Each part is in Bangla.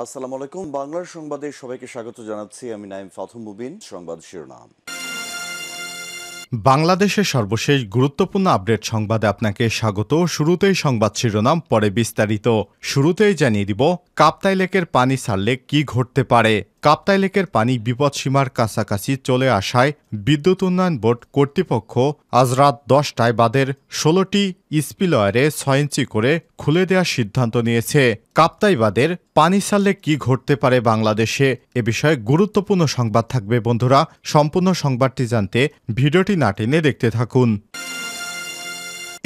আসসালামু আলাইকুম। বাংলার সংবাদে সবাইকে স্বাগত জানাচ্ছি। আমি নাইম ফাথুম মুবিন। সংবাদ শিরোনাম। বাংলাদেশের সর্বশেষ গুরুত্বপূর্ণ আপডেট সংবাদে আপনাকে স্বাগত। শুরুতেই সংবাদ শিরোনাম, পরে বিস্তারিত। শুরুতেই জানিয়ে দিব, কাপ্তাই লেকের পানি ছাড়লে কি ঘটতে পারে। কাপ্তাই লেকের পানি বিপদসীমার কাছাকাছি চলে আসায় বিদ্যুৎ উন্নয়ন বোর্ড কর্তৃপক্ষ আজ রাত 10টায় বাঁধের 16টি স্পিলওয়ারে 6 ইঞ্চি করে খুলে দেওয়ার সিদ্ধান্ত নিয়েছে। কাপ্তাই বাঁধের পানি ছাড়লে কি ঘটতে পারে বাংলাদেশে, এ বিষয়ে গুরুত্বপূর্ণ সংবাদ থাকবে বন্ধুরা। সম্পূর্ণ সংবাদটি জানতে ভিডিওটি না টেনে দেখতে থাকুন।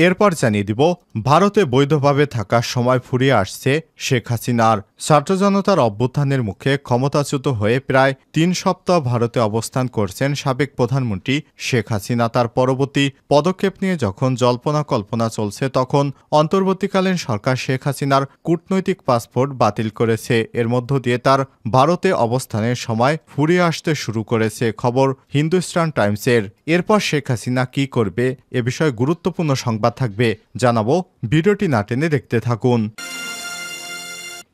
এরপর জানিয়ে দিব, ভারতে বৈধভাবে থাকার সময় ফুরিয়ে আসছে শেখ হাসিনার। ছাত্র জনতার অভ্যুত্থানের মুখে ক্ষমতাচ্যুত হয়ে প্রায় 3 সপ্তাহ ভারতে অবস্থান করছেন সাবেক প্রধানমন্ত্রী শেখ হাসিনা। তার পরবর্তী পদক্ষেপ নিয়ে যখন জল্পনা কল্পনা চলছে, তখন অন্তর্বর্তীকালীন সরকার শেখ হাসিনার কূটনৈতিক পাসপোর্ট বাতিল করেছে। এর মধ্য দিয়ে তার ভারতে অবস্থানের সময় ফুরিয়ে আসতে শুরু করেছে, খবর হিন্দুস্তান টাইমসের। এরপর শেখ হাসিনা কি করবে, এ বিষয়ে গুরুত্বপূর্ণ সংবাদ থাকবে, জানাবো। ভিডিওটি না টেনে দেখতে থাকুন।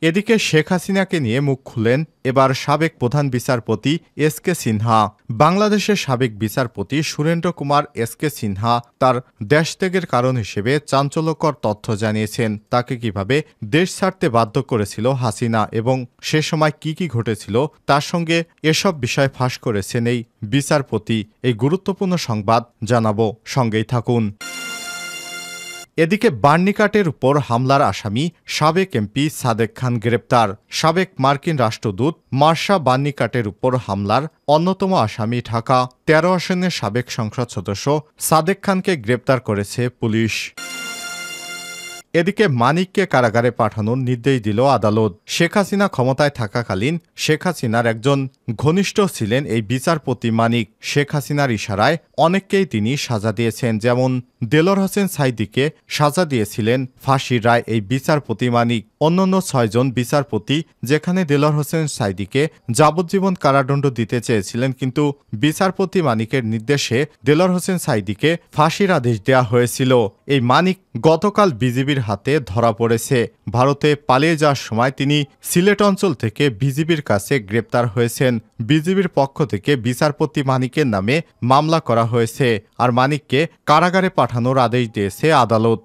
এদিকে শেখ হাসিনাকে নিয়ে মুখ খুললেন এবার সাবেক প্রধান বিচারপতি এস.কে. সিনহা। বাংলাদেশের সাবেক বিচারপতি সুরেন্দ্র কুমার এস.কে. সিনহা তার দেশত্যাগের কারণ হিসেবে চাঞ্চল্যকর তথ্য জানিয়েছেন। তাকে কিভাবে দেশ ছাড়তে বাধ্য করেছিল হাসিনা এবং সে সময় কি ঘটেছিল, তার সঙ্গে এসব বিষয় ফাঁস করেছেন এই বিচারপতি। এই গুরুত্বপূর্ণ সংবাদ জানাবো, সঙ্গেই থাকুন। এদিকে বার্নিকাটের উপর হামলার আসামি সাবেক এমপি সাদেক খান গ্রেপ্তার। সাবেক মার্কিন রাষ্ট্রদূত মার্শা বার্নিকাটের উপর হামলার অন্যতম আসামি ঢাকা 13 আসনের সাবেক সংসদ সদস্য সাদেক খানকে গ্রেপ্তার করেছে পুলিশ। এদিকে মানিককে কারাগারে পাঠানোর নির্দেশ দিল আদালত। শেখ হাসিনা ক্ষমতায় থাকাকালীন শেখ হাসিনার একজন ঘনিষ্ঠ ছিলেন এই বিচারপতি মানিক। শেখ হাসিনার ইশারায় অনেককেই তিনি সাজা দিয়েছেন, যেমন দেলোয়ার হোসেন সাঈদীকে সাজা দিয়েছিলেন ফাঁসির রায় এই বিচারপতি মানিক। অন্যান্য 6 জন বিচারপতি, যেখানে দেলোয়ার হোসেন সাঈদীকে যাবজ্জীবন কারাদণ্ড দিতে চেয়েছিলেন, কিন্তু বিচারপতি মানিকের নির্দেশে দেলোয়ার হোসেন সাঈদীকে ফাঁসির আদেশ দেওয়া হয়েছিল। এই মানিক গতকাল বিজিবির হাতে ধরা পড়েছে। ভারতে পালিয়ে যাওয়ার সময় তিনি সিলেট অঞ্চল থেকে বিজিবির কাছে গ্রেপ্তার হয়েছেন। বিজিবির পক্ষ থেকে বিচারপতি মানিকের নামে মামলা করা হয়েছে, আর মানিককে কারাগারে পাঠানোর আদেশ দিয়েছে আদালত।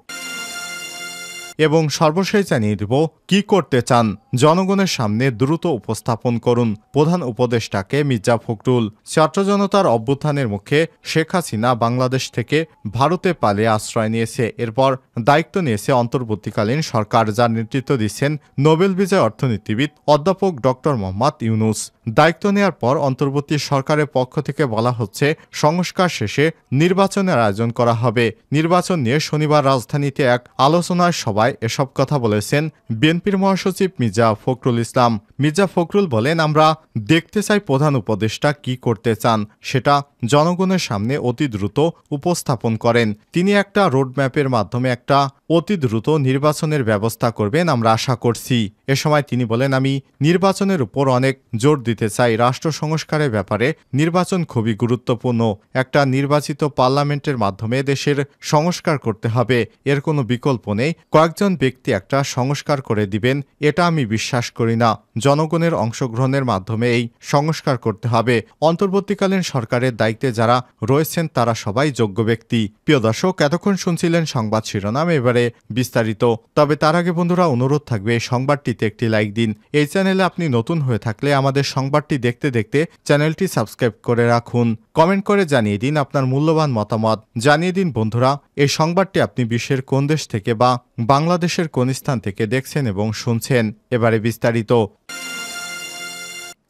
এবং সর্বশেষ জানিয়ে দেব, কি করতে চান জনগণের সামনে দ্রুত উপস্থাপন করুন প্রধান উপদেষ্টাকে মির্জা ফখরুল। ছাত্র জনতার অভ্যুত্থানের মুখে শেখ হাসিনা বাংলাদেশ থেকে ভারতে পালিয়ে আশ্রয় নিয়েছে। এরপর দায়িত্ব নিয়েছে অন্তর্বর্তীকালীন সরকার, যার নেতৃত্ব দিচ্ছেন নোবেল বিজয়ী অর্থনীতিবিদ অধ্যাপক ডক্টর মোহাম্মদ ইউনূস। দায়িত্ব নেওয়ার পর অন্তর্বর্তী সরকারের পক্ষ থেকে বলা হচ্ছে, সংস্কার শেষে নির্বাচনের আয়োজন করা হবে। নির্বাচন নিয়ে শনিবার রাজধানীতে এক আলোচনার সভায় এসব কথা বলেছেন বিএনপির মহাসচিব মির্জা ফখরুল ইসলাম। মির্জা ফখরুল বলেন, আমরা দেখতে চাই প্রধান উপদেষ্টা কি করতে চান সেটা জনগণের সামনে অতি দ্রুত উপস্থাপন করেন। তিনি একটা রোডম্যাপের মাধ্যমে একটা অতি দ্রুত নির্বাচনের ব্যবস্থা করবেন, আমরা আশা করছি। এ সময় তিনি বলেন, আমি নির্বাচনের উপর অনেক জোর দিতে চাই। রাষ্ট্র সংস্কারের ব্যাপারে নির্বাচন খুবই গুরুত্বপূর্ণ। একটা নির্বাচিত পার্লামেন্টের মাধ্যমে দেশের সংস্কার করতে হবে, এর কোনো বিকল্প নেই। কয়েকজন ব্যক্তি একটা সংস্কার করে দিবেন, এটা আমি বিশ্বাস করি না। জনগণের অংশগ্রহণের মাধ্যমে এই সংস্কার করতে হবে। অন্তর্বর্তীকালীন সরকারের দায়িত্বে যারা রয়েছেন তারা সবাই যোগ্য ব্যক্তি। প্রিয় দর্শক, এতক্ষণ শুনছিলেন সংবাদ শিরোনাম, এবারে বিস্তারিত। তবে তার আগে বন্ধুরা, অনুরোধ থাকবে এই সংবাদটিতে একটি লাইক দিন। এই চ্যানেলে আপনি নতুন হয়ে থাকলে আমাদের সংবাদটি দেখতে দেখতে চ্যানেলটি সাবস্ক্রাইব করে রাখুন। কমেন্ট করে জানিয়ে দিন আপনার মূল্যবান মতামত। জানিয়ে দিন বন্ধুরা, এই সংবাদটি আপনি বিশ্বের কোন দেশ থেকে বা বাংলাদেশের কোন স্থান থেকে দেখছেন এবং শুনছেন। এবারে বিস্তারিত।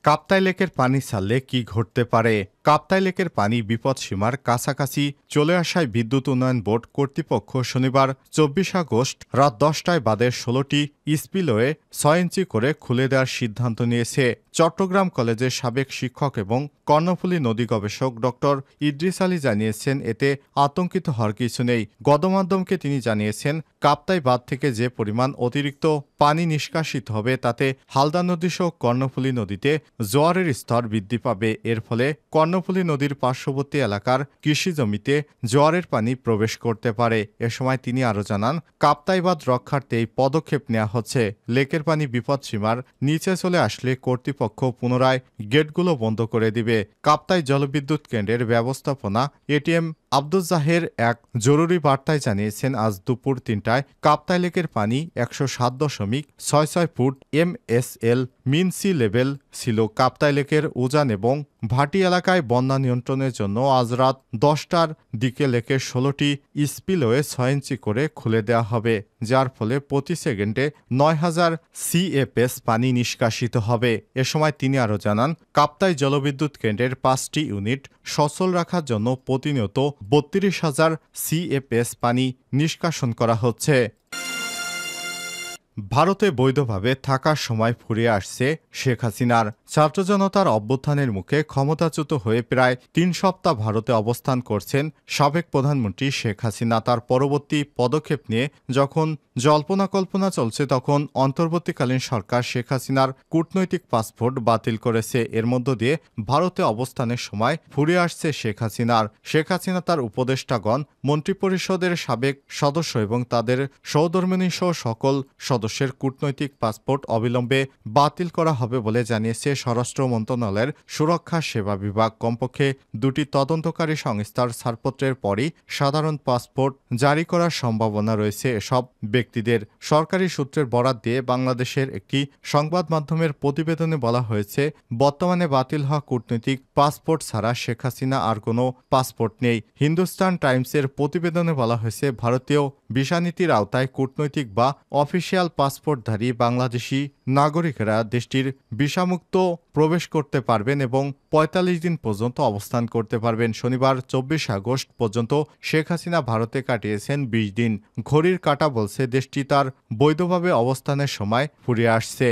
কাপ্তাই লেকের পানি ছাড়লে কি ঘটতে পারে। কাপ্তাই লেকের পানি বিপদসীমার কাছাকাছি চলে আসায় বিদ্যুৎ উন্নয়ন বোর্ড কর্তৃপক্ষ শনিবার 24 আগস্ট রাত 10টায় বাঁধের 16টি স্পিলওয়ে 6 ইঞ্চি করে খুলে দেওয়ার সিদ্ধান্ত নিয়েছে। চট্টগ্রাম কলেজের সাবেক শিক্ষক এবং কর্ণফুলী নদী গবেষক ডক্টর ইদ্রিস আলী জানিয়েছেন, এতে আতঙ্কিত হওয়ার কিছু নেই। গণমাধ্যমকে তিনি জানিয়েছেন, কাপ্তাই বাঁধ থেকে যে পরিমাণ অতিরিক্ত পানি নিষ্কাশিত হবে তাতে হালদা নদী সহ কর্ণফুলী নদীতে জোয়ারের স্তর বৃদ্ধি পাবে। এর ফলে কর্ণফুলী নদীর পার্শ্ববর্তী এলাকার কৃষি জমিতে জোয়ারের পানি প্রবেশ করতে পারে। এ সময় তিনি আরও জানান, কাপ্তাই বাঁধ রক্ষার্থে এই পদক্ষেপ নেওয়া হচ্ছে। লেকের পানি বিপদসীমার নিচে চলে আসলে কর্তৃপক্ষ পুনরায় গেটগুলো বন্ধ করে দিবে। কাপ্তাই জলবিদ্যুৎ কেন্দ্রের ব্যবস্থাপনা এটিএম আব্দুল জাহের এক জরুরি বার্তায় জানিয়েছেন, আজ দুপুর ৩টায় কাপ্তাই লেকের পানি ১০৭.৬৬ ফুট MSL মিন সি লেভেল ছিল। কাপ্তাই লেকের উজান এবং ভাটি এলাকায় বন্যা নিয়ন্ত্রণের জন্য আজ রাত 10টার দিকে লেকের 16টি স্পিলওয়ে 6 ইঞ্চি করে খুলে দেওয়া হবে, যার ফলে প্রতি সেকেন্ডে ৯,০০০ CFS পানি নিষ্কাশিত হবে। এ সময় তিনি আরও জানান, কাপ্তাই জলবিদ্যুৎ কেন্দ্রের 5টি ইউনিট সচল রাখার জন্য প্রতিনিয়ত ৩২,০০০ CFS পানি নিষ্কাশন করা হচ্ছে। ভারতে বৈধভাবে থাকার সময় ফুরিয়ে আসছে শেখ হাসিনার। ছাত্র জনতার অভ্যুত্থানের মুখে ক্ষমতাচ্যুত হয়ে প্রায় ৩ সপ্তাহ ভারতে অবস্থান করছেন সাবেক প্রধানমন্ত্রী শেখ হাসিনা। তার পরবর্তী পদক্ষেপ নিয়ে যখন জল্পনা কল্পনা চলছে, তখন অন্তর্বর্তীকালীন সরকার শেখ হাসিনার কূটনৈতিক পাসপোর্ট বাতিল করেছে। এর মধ্য দিয়ে ভারতে অবস্থানের সময় ফুরিয়ে আসছে শেখ হাসিনার। শেখ হাসিনা, তার উপদেষ্টাগণ, মন্ত্রিপরিষদের সাবেক সদস্য এবং তাদের সহধর্মিণী সহ সকল সদস্যের কূটনৈতিক পাসপোর্ট অবিলম্বে বাতিল করা হবে বলে জানিয়েছে স্বরাষ্ট্র মন্ত্রণালয়ের সুরক্ষা সেবা বিভাগ। কমপক্ষে 2টি তদন্তকারী সংস্থার ছাড়পত্রের পরই সাধারণ পাসপোর্ট জারি করার সম্ভাবনা রয়েছে এসব ব্যক্তিদের। সরকারি সূত্রের বরাত দিয়ে বাংলাদেশের একটি সংবাদ মাধ্যমের প্রতিবেদনে বলা হয়েছে, বর্তমানে বাতিল হওয়া কূটনৈতিক পাসপোর্ট ছাড়া শেখ হাসিনা আর কোনো পাসপোর্ট নেই। হিন্দুস্তান টাইমসের প্রতিবেদনে বলা হয়েছে, ভারতীয় ভিসানীতির আওতায় কূটনৈতিক বা অফিসিয়াল পাসপোর্টধারী বাংলাদেশি নাগরিকেরা দেশটির ভিসামুক্ত প্রবেশ করতে পারবেন এবং ৪৫ দিন পর্যন্ত অবস্থান করতে পারবেন। শনিবার ২৪ আগস্ট পর্যন্ত শেখ হাসিনা ভারতে কাটিয়েছেন ২০ দিন। ঘড়ির কাঁটা বলছে দেশটি তার বৈধভাবে অবস্থানের সময় ফুরিয়ে আসছে।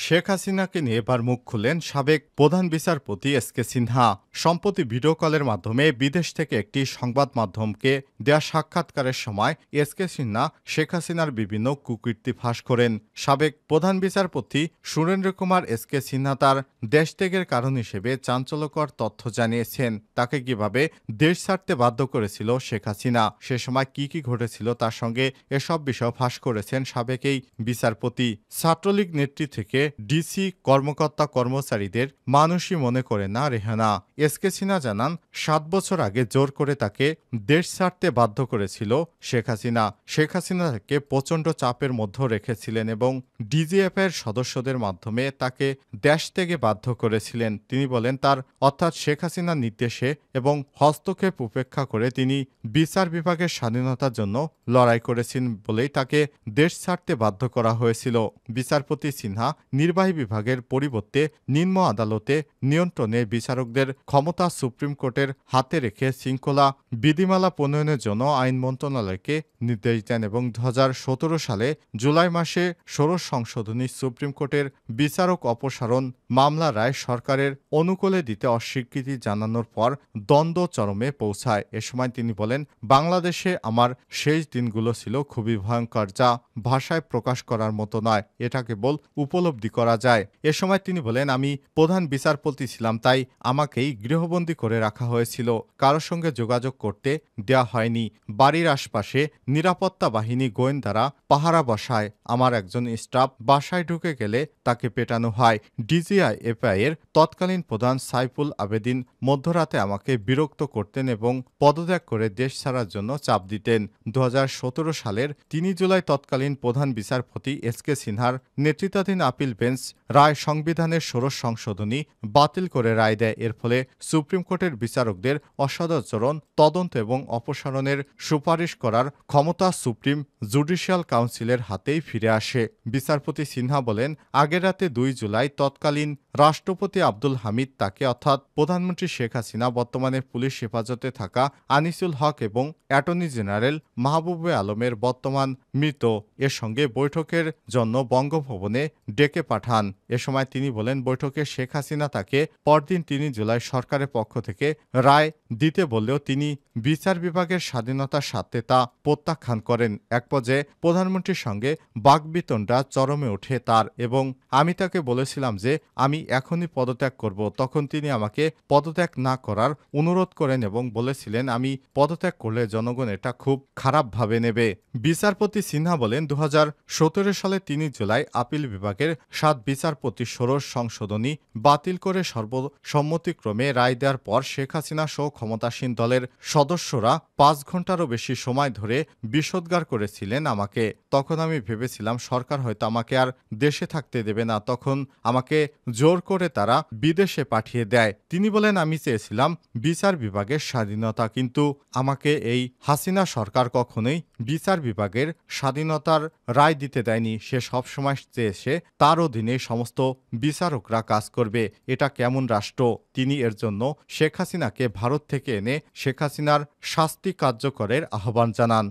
শেখ হাসিনাকে নিয়ে এবার মুখ খুললেন সাবেক প্রধান বিচারপতি এসকে সিনহা। সম্প্রতি ভিডিও কলের মাধ্যমে বিদেশ থেকে একটি সংবাদ মাধ্যমকে দেয়া সাক্ষাৎকারের সময় এসকে সিনহা শেখ হাসিনার বিভিন্ন কুকীর্তি ফাঁস করেন। সাবেক প্রধান বিচারপতি সুরেন্দ্র কুমার এসকে সিনহা তার দেশত্যাগের কারণ হিসেবে চাঞ্চল্যকর তথ্য জানিয়েছেন। তাকে কিভাবে দেশ ছাড়তে বাধ্য করেছিল শেখ হাসিনা, সে সময় কি কি ঘটেছিল তার সঙ্গে এসব বিষয় ফাঁস করেছেন সাবেক এই বিচারপতি। ছাত্রলীগ নেত্রী থেকে ডিসি কর্মকর্তা কর্মচারীদের মানুষই মনে করে না রেহানা। এসকে সিনহা জানান, 7 বছর আগে জোর করে তাকে দেশ ছাড়তে বাধ্য করেছিল শেখ হাসিনা। শেখ হাসিনা তাকে প্রচণ্ড চাপের মধ্যে রেখেছিলেন এবং ডিজিএফের সদস্যদের মাধ্যমে তাকে দেশ থেকে বাধ্য করেছিলেন। তিনি বলেন, তার অর্থাৎ শেখ হাসিনার নির্দেশে এবং হস্তক্ষেপ উপেক্ষা করে তিনি বিচার বিভাগের স্বাধীনতার জন্য লড়াই করেছেন বলেই তাকে দেশ ছাড়তে বাধ্য করা হয়েছিল। বিচারপতি সিনহা নির্বাহী বিভাগের পরিবর্তে নিম্ন আদালতে নিয়ন্ত্রণে বিচারকদের ক্ষমতা সুপ্রিম কোর্টের হাতে রেখে শৃঙ্খলা বিধিমালা প্রণয়নের জন্য আইন মন্ত্রণালয়কে নির্দেশ দেন এবং 2017 সালে জুলাই মাসে 16 সংশোধনী সুপ্রিম কোর্টের বিচারক অপসারণ মামলা রায় সরকারের অনুকূলে দিতে অস্বীকৃতি জানানোর পর দ্বন্দ্ব চরমে পৌঁছায়। এ সময় তিনি বলেন, বাংলাদেশে আমার শেষ দিনগুলো ছিল খুবই ভয়ঙ্কর, যা ভাষায় প্রকাশ করার মতো নয়, এটা কেবল উপলব্ধি করা যায়। এ সময় তিনি বলেন, আমি প্রধান বিচারপতি ছিলাম, তাই আমাকেই গৃহবন্দী করে রাখা হয়েছিল। কারোর সঙ্গে যোগাযোগ করতে দেয়া হয়নি। বাড়ির আশপাশে নিরাপত্তা বাহিনী গোয়েন্দারা পাহারা বসায়। আমার একজন স্টাফ বাসায় ঢুকে গেলে তাকে পেটানো হয়। ডিজিএফআই এর তৎকালীন প্রধান সাইফুল আবেদিন মধ্যরাতে আমাকে বিরক্ত করতেন এবং পদত্যাগ করে দেশ ছাড়ার জন্য চাপ দিতেন। 2017 সালের 3 জুলাই তৎকালীন প্রধান বিচারপতি এসকে সিনহার নেতৃত্বাধীন আপিল বেঞ্চ রায় সংবিধানের 16 সংশোধনী বাতিল করে রায় দেয়। এর ফলে সুপ্রিম কোর্টের বিচারকদের অসদাচরণ তদন্ত এবং অপসারণের সুপারিশ করার ক্ষমতা সুপ্রিম জুডিশিয়াল কাউন্সিলের হাতেই ফিরে আসে। বিচারপতি সিনহা বলেন, আগের রাতে 2 জুলাই তৎকালীন রাষ্ট্রপতি আব্দুল হামিদ তাকে অর্থাৎ প্রধানমন্ত্রী শেখ হাসিনা, বর্তমানে পুলিশ হেফাজতে থাকা আনিসুল হক এবং অ্যাটর্নি জেনারেল মাহবুবে আলমের বর্তমান মৃত এর সঙ্গে বৈঠকের জন্য বঙ্গভবনে ডেকে পাঠান। এ সময় তিনি বলেন, বৈঠকে শেখ হাসিনা তাকে পরদিন 3 জুলাই সরকারের পক্ষ থেকে রায় দিতে বললেও তিনি বিচার বিভাগের স্বাধীনতার স্বার্থে তা প্রত্যাখ্যান করেন। এক পর্যায়ে প্রধানমন্ত্রীর সঙ্গে বাকবিতণ্ডা চরমে ওঠে তার এবং আমি তাকে বলেছিলাম যে আমি আমি এখনই পদত্যাগ করব। তখন তিনি আমাকে পদত্যাগ না করার অনুরোধ করেন এবং বলেছিলেন আমি পদত্যাগ করলে জনগণ এটা খুব খারাপভাবে নেবে। বিচারপতি সিনহা বলেন 2017 সালে 3 জুলাই আপিল বিভাগের 7 বিচারপতি ষোড়শ সংশোধনী বাতিল করে সর্বসম্মতিক্রমে রায় দেওয়ার পর শেখ হাসিনা সহ ক্ষমতাসীন দলের সদস্যরা 5 ঘন্টারও বেশি সময় ধরে বিষোদ্গার করেছিলেন আমাকে। তখন আমি ভেবেছিলাম সরকার হয়তো আমাকে আর দেশে থাকতে দেবে না, তখন আমাকে জোর করে তারা বিদেশে পাঠিয়ে দেয়। তিনি বলেন আমি চেয়েছিলাম বিচার বিভাগের স্বাধীনতা, কিন্তু আমাকে এই হাসিনা সরকার কখনোই বিচার বিভাগের স্বাধীনতার রায় দিতে দেয়নি। সে সবসময় চেয়েছে তার অধীনে সমস্ত বিচারকরা কাজ করবে। এটা কেমন রাষ্ট্র? তিনি এর জন্য শেখ হাসিনাকে ভারত থেকে এনে শেখ হাসিনার শাস্তি কার্যকরের আহ্বান জানান।